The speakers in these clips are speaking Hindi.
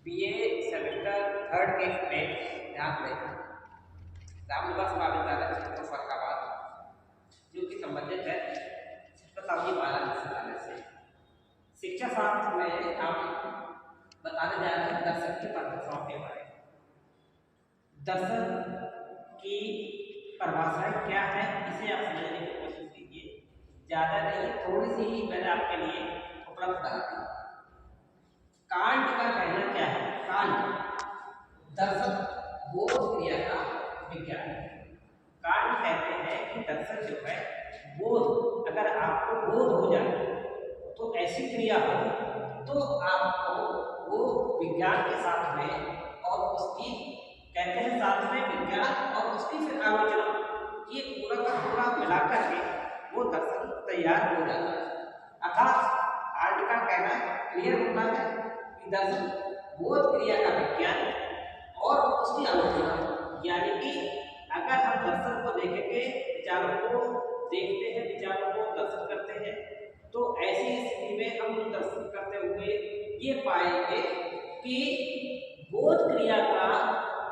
बीए सेमेस्टर थर्ड के स्टूडेंट ध्यान दें। रामनिवास महाविद्यालय क्षेत्र फरक्काबाद जो कि संबंधित है छत्रपति महाराज विश्वविद्यालय से। शिक्षा शास्त्र में हम बताने जा रहे हैं दर्शन की परिभाषाओं के बारे में। दर्शन की परिभाषाएं क्या है इसे आप समझने की कोशिश कीजिए। ज़्यादा नहीं, थोड़ी सी ही मैंने आपके लिए उपलब्ध करा दी। कांट का कहना क्या है? कांट दर्शन बोध क्रिया का विज्ञान है। कांट कहते हैं कि दर्शन जो है बोध, अगर आपको बोध हो जाए तो ऐसी क्रिया हो तो आपको वो विज्ञान के साथ में और उसकी कहते हैं साथ में विज्ञान और उसकी फिर आलोचना, ये पूरा का पूरा मिलाकर के वो दर्शन तैयार हो जाता है। अर्थात कांट का कहना क्लियर होता है कि दर्शन बोध क्रिया का विज्ञान और उसकी आलोचना, यानी कि अगर हम दर्शन को देखेंगे, विचारों को देखते हैं, विचारों को दर्शन करते हैं, तो ऐसी स्थिति में हम दर्शन करते हुए ये पाएंगे कि बोध क्रिया का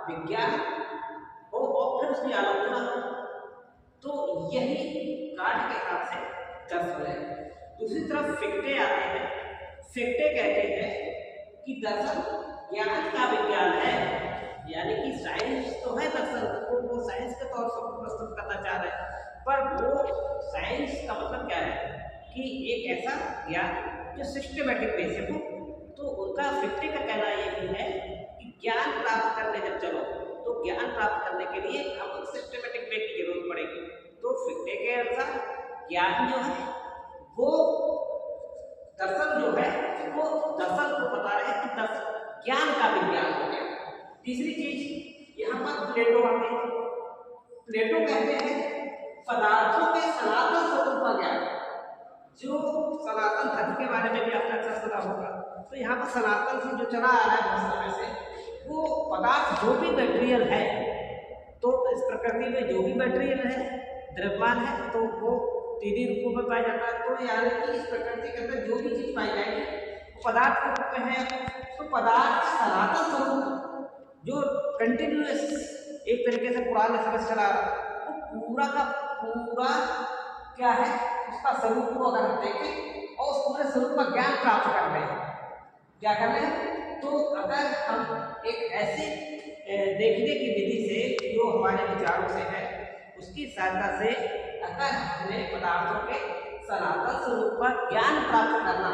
विज्ञान हो और फिर उसकी आलोचना हो। तो यही कांट के हिसाब से दर्शन है। दूसरी तरफ फिक्टे आते हैं। फिक्टे कहते हैं कि दर्शन ज्ञान का विज्ञान है, यानी कि साइंस तो है दर्शन को वो साइंस के तौर पर प्रस्तुत करना चाह रहे हैं, पर वो साइंस का मतलब क्या है कि एक ऐसा ज्ञान जो सिस्टमेटिक वे से हो। तो उनका फिक्टे का कहना ये भी है कि ज्ञान प्राप्त करने जब चलो तो ज्ञान प्राप्त करने के लिए हमको सिस्टमेटिक वे की जरूरत पड़ेगी। तो फिक्टे के अनुसार ज्ञान जो है वो दर्शन जो है वो दर्शन को बता रहे हैं कि दर्शन ज्ञान का विज्ञान हो गया। तीसरी चीज यहाँ पर प्लेटो आते हैं। प्लेटो कहते हैं पदार्थों के सनातन स्वरूप का ज्ञान, जो सनातन धर्म के बारे में भी आपने अच्छा सुना होगा। तो यहाँ पर सनातन से जो चला आ रहा है बहुत समय से, वो पदार्थ जो भी मटेरियल है, तो इस प्रकृति में जो भी मटेरियल है, द्रव्यमान है, तो वो तीन रूपों में पाया जाता है। तो यानी कि इस प्रकृति के अंदर जो भी चीज पाई जाएगी वो पदार्थ के रूप में है। तो पदार्थ सनातन स्वरूप जो कंटिन्यूअस एक तरीके से पुराने समय से चला आ रहा है, वो पूरा का पूरा क्या है, उसका स्वरूप को अगर हम देखें और उस पूरे स्वरूप का ज्ञान प्राप्त कर रहे हैं, क्या कर रहे हैं, तो अगर हम एक ऐसे देखने की विधि से जो हमारे विचारों से है उसकी सहायता से अगर हमें पदार्थों के सनातन स्वरूप का ज्ञान प्राप्त करना